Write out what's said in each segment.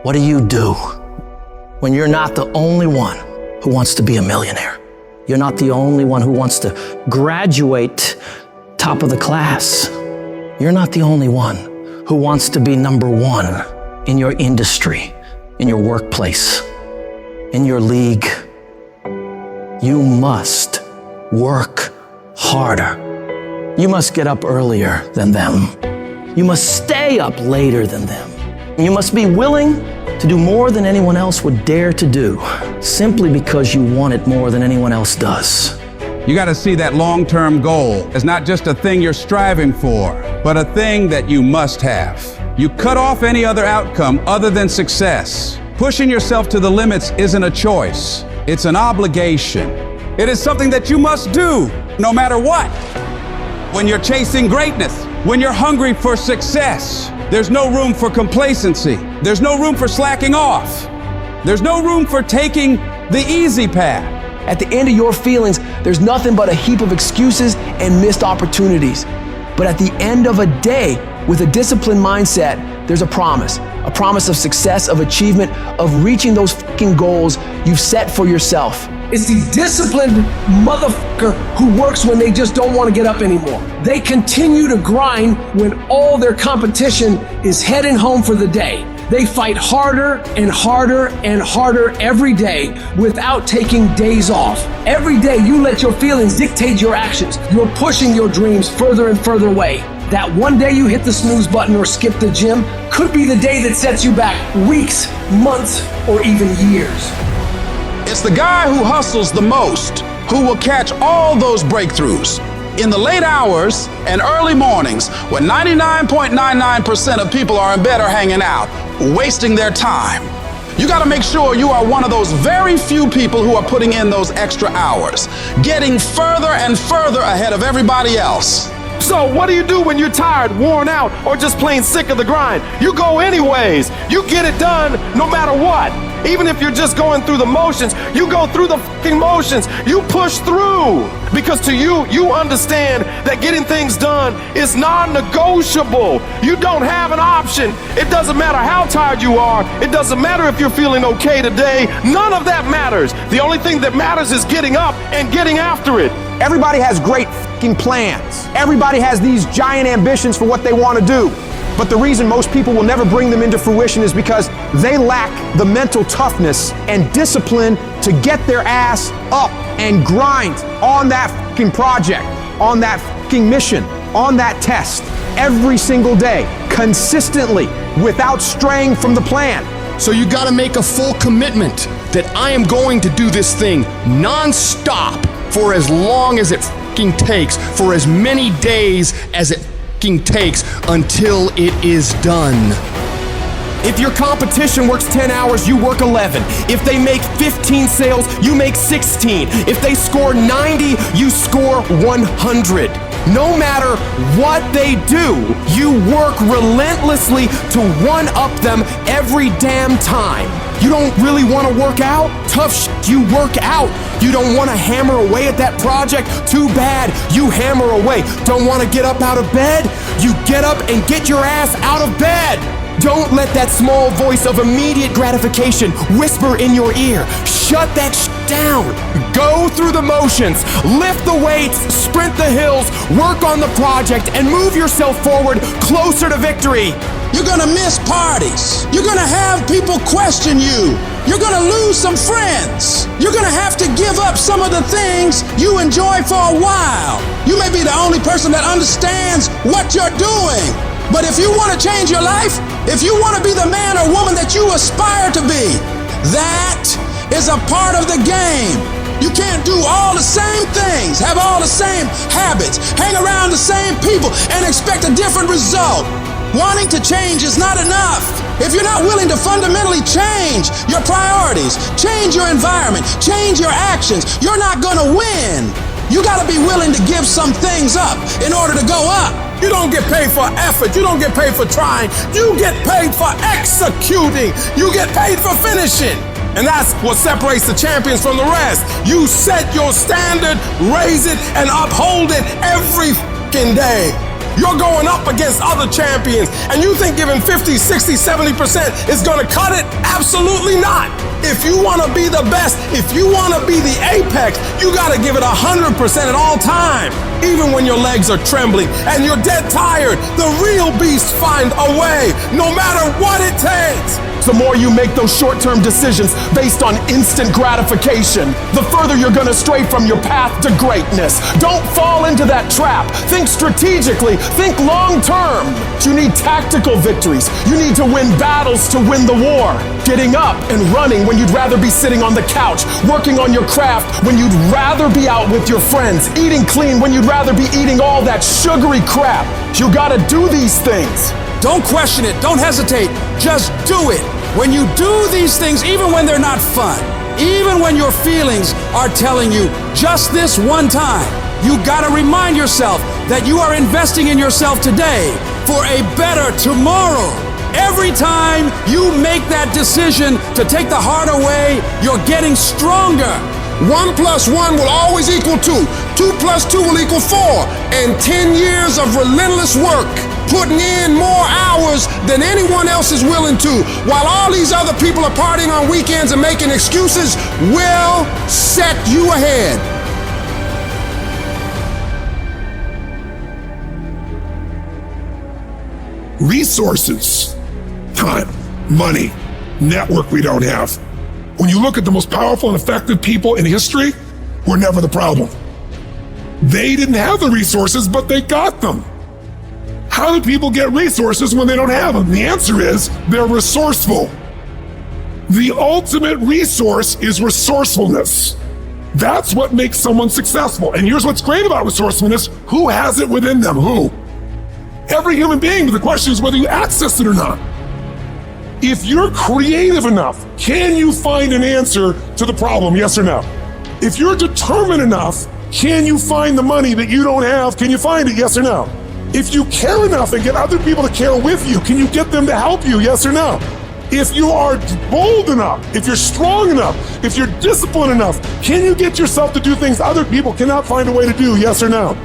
What do you do when you're not the only one who wants to be a millionaire? You're not the only one who wants to graduate top of the class. You're not the only one who wants to be number one in your industry, in your workplace, in your league. You must work harder. You must get up earlier than them. You must stay up later than them. You must be willing to do more than anyone else would dare to do, simply because you want it more than anyone else does. You got to see that long-term goal as not just a thing you're striving for, but a thing that you must have. You cut off any other outcome other than success. Pushing yourself to the limits isn't a choice. It's an obligation. It is something that you must do no matter what. When you're chasing greatness, when you're hungry for success, there's no room for complacency. There's no room for slacking off. There's no room for taking the easy path. At the end of your feelings, there's nothing but a heap of excuses and missed opportunities. But at the end of a day, with a disciplined mindset, there's a promise of success, of achievement, of reaching those fucking goals you've set for yourself. It's the disciplined motherfucker who works when they just don't want to get up anymore. They continue to grind when all their competition is heading home for the day. They fight harder and harder and harder every day without taking days off. Every day you let your feelings dictate your actions. You're pushing your dreams further and further away. That one day you hit the snooze button or skip the gym could be the day that sets you back weeks, months, or even years. It's the guy who hustles the most who will catch all those breakthroughs. In the late hours and early mornings, when 99.99% of people are in bed or hanging out, wasting their time. You gotta make sure you are one of those very few people who are putting in those extra hours, getting further and further ahead of everybody else. So what do you do when you're tired, worn out, or just plain sick of the grind? You go anyways. You get it done no matter what. Even if you're just going through the motions, you go through the fucking motions. You push through. Because to you, you understand that getting things done is non-negotiable. You don't have an option. It doesn't matter how tired you are. It doesn't matter if you're feeling okay today. None of that matters. The only thing that matters is getting up and getting after it. Everybody has great fucking plans. Everybody has these giant ambitions for what they want to do. But the reason most people will never bring them into fruition is because they lack the mental toughness and discipline to get their ass up and grind on that fucking project, on that fucking mission, on that test, every single day, consistently, without straying from the plan. So you gotta make a full commitment that I am going to do this thing non-stop for as long as it fucking takes, for as many days as it takes until it is done. If your competition works 10 hours, you work 11. If they make 15 sales, you make 16. If they score 90, you score 100. No matter what they do, you work relentlessly to one-up them every damn time. You don't really want to work out? Tough shit, you work out. You don't want to hammer away at that project? Too bad, you hammer away. Don't want to get up out of bed? You get up and get your ass out of bed. Don't let that small voice of immediate gratification whisper in your ear. Shut that shit down. Go through the motions, lift the weights, sprint the hills, work on the project, and move yourself forward closer to victory. You're gonna miss parties. You're gonna have people question you. You're gonna lose some friends. You're gonna have to give up some of the things you enjoy for a while. You may be the only person that understands what you're doing. But if you want to change your life, if you want to be the man or woman that you aspire to be, that is a part of the game. You can't do all the same things, have all the same habits, hang around the same people, and expect a different result. Wanting to change is not enough. If you're not willing to fundamentally change your priorities, change your environment, change your actions, you're not gonna win. You gotta be willing to give some things up in order to go up. You don't get paid for effort. You don't get paid for trying. You get paid for executing. You get paid for finishing. And that's what separates the champions from the rest. You set your standard, raise it, and uphold it every fucking day. You're going up against other champions, and you think giving 50, 60, 70% is gonna cut it? Absolutely not. If you wanna be the best, if you wanna be the apex, you gotta give it 100% at all times. Even when your legs are trembling and you're dead tired, the real beasts find a way, no matter what it takes. The more you make those short-term decisions based on instant gratification, the further you're gonna stray from your path to greatness. Don't fall into that trap. Think strategically, think long-term. You need tactical victories. You need to win battles to win the war. Getting up and running when you'd rather be sitting on the couch. Working on your craft when you'd rather be out with your friends. Eating clean when you'd rather be eating all that sugary crap. You gotta do these things. Don't question it. Don't hesitate. Just do it. When you do these things, even when they're not fun, even when your feelings are telling you just this one time, you gotta remind yourself that you are investing in yourself today for a better tomorrow. Every time you make that decision to take the harder way, you're getting stronger. 1 + 1 will always equal 2. 2 + 2 will equal 4. And 10 years of relentless work, putting in more hours than anyone else is willing to, while all these other people are partying on weekends and making excuses, will set you ahead. Resources, time, money, network we don't have. When you look at the most powerful and effective people in history, we're never the problem. They didn't have the resources, but they got them. How do people get resources when they don't have them? The answer is they're resourceful. The ultimate resource is resourcefulness. That's what makes someone successful. And here's what's great about resourcefulness. Who has it within them? Who? Every human being, but the question is whether you access it or not. If you're creative enough, can you find an answer to the problem, yes or no? If you're determined enough, can you find the money that you don't have? Can you find it, yes or no? If you care enough and get other people to care with you, can you get them to help you, yes or no? If you are bold enough, if you're strong enough, if you're disciplined enough, can you get yourself to do things other people cannot find a way to do, yes or no?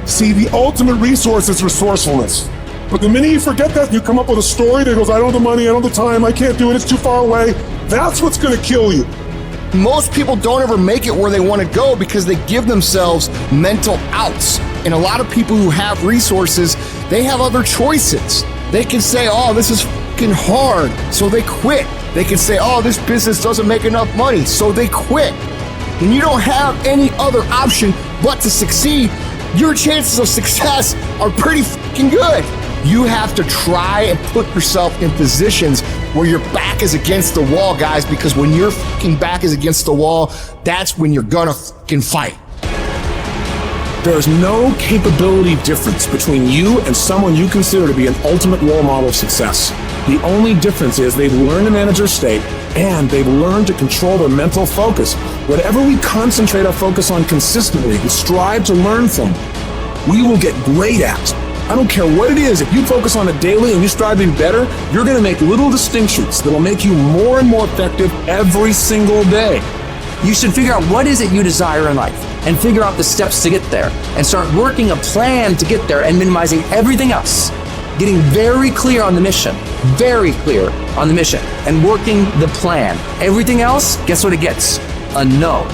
See, the ultimate resource is resourcefulness. But the minute you forget that, you come up with a story that goes, I don't have the money, I don't have the time, I can't do it, it's too far away. That's what's gonna kill you. Most people don't ever make it where they want to go because they give themselves mental outs. And a lot of people who have resources, they have other choices. They can say, oh, this is fucking hard, so they quit. They can say, oh, this business doesn't make enough money, so they quit. And you don't have any other option but to succeed. Your chances of success are pretty fucking good. You have to try and put yourself in positions where your back is against the wall, guys, because when your fucking back is against the wall, that's when you're gonna fucking fight. There's no capability difference between you and someone you consider to be an ultimate role model of success. The only difference is they've learned to manage their state and they've learned to control their mental focus. Whatever we concentrate our focus on consistently and strive to learn from, we will get great at. I don't care what it is, if you focus on it daily and you strive to be better, you're gonna make little distinctions that will make you more and more effective every single day. You should figure out what is it you desire in life and figure out the steps to get there and start working a plan to get there and minimizing everything else. Getting very clear on the mission, and working the plan. Everything else, guess what it gets? A no.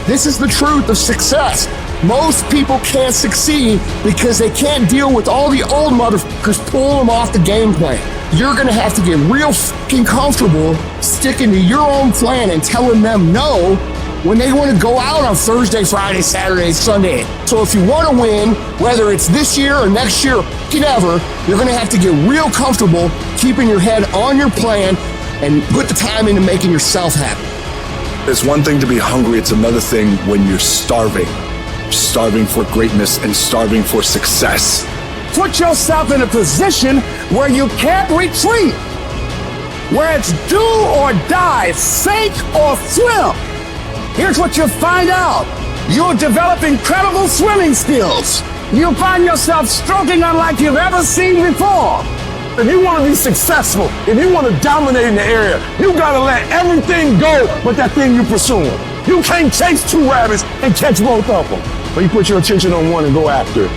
This is the truth of success. Most people can't succeed because they can't deal with all the old motherfuckers pulling them off the game plan. You're gonna have to get real fucking comfortable sticking to your own plan and telling them no when they want to go out on Thursday, Friday, Saturday, Sunday. So if you want to win, whether it's this year or next year or whatever, you're gonna have to get real comfortable keeping your head on your plan and put the time into making yourself happy. It's one thing to be hungry, it's another thing when you're starving. Starving for greatness and starving for success. Put yourself in a position where you can't retreat, where it's do or die, sink or swim. Here's what you'll find out. You'll develop incredible swimming skills. You'll find yourself stroking unlike you've ever seen before. If you want to be successful, if you want to dominate in the area, you got to let everything go but that thing you're pursuing. You can't chase two rabbits and catch both of them. But you put your attention on one and go after it.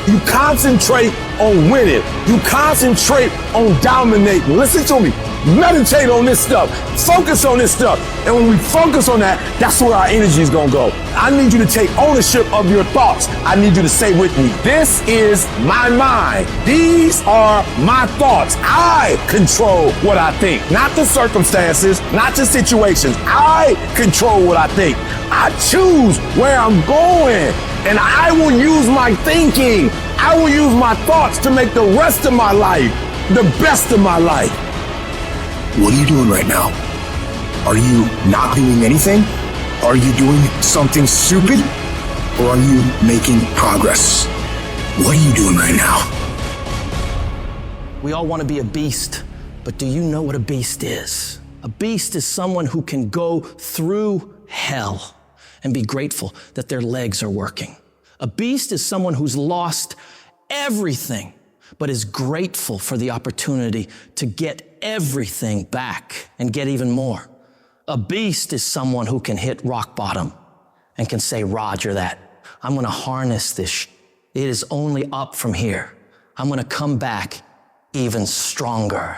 You concentrate on winning. You concentrate on dominating. Listen to me. Meditate on this stuff. Focus on this stuff. And when we focus on that, that's where our energy is gonna go. I need you to take ownership of your thoughts. I need you to say with me, this is my mind. These are my thoughts. I control what I think, not the circumstances, not the situations. I control what I think. I choose where I'm going, and I will use my thinking. I will use my thoughts to make the rest of my life the best of my life. What are you doing right now? Are you not doing anything? Are you doing something stupid? Or are you making progress? What are you doing right now? We all want to be a beast, but do you know what a beast is? A beast is someone who can go through hell and be grateful that their legs are working. A beast is someone who's lost everything, but is grateful for the opportunity to get everything back and get even more. A beast is someone who can hit rock bottom and can say, Roger that. I'm gonna harness this. It is only up from here. I'm gonna come back even stronger.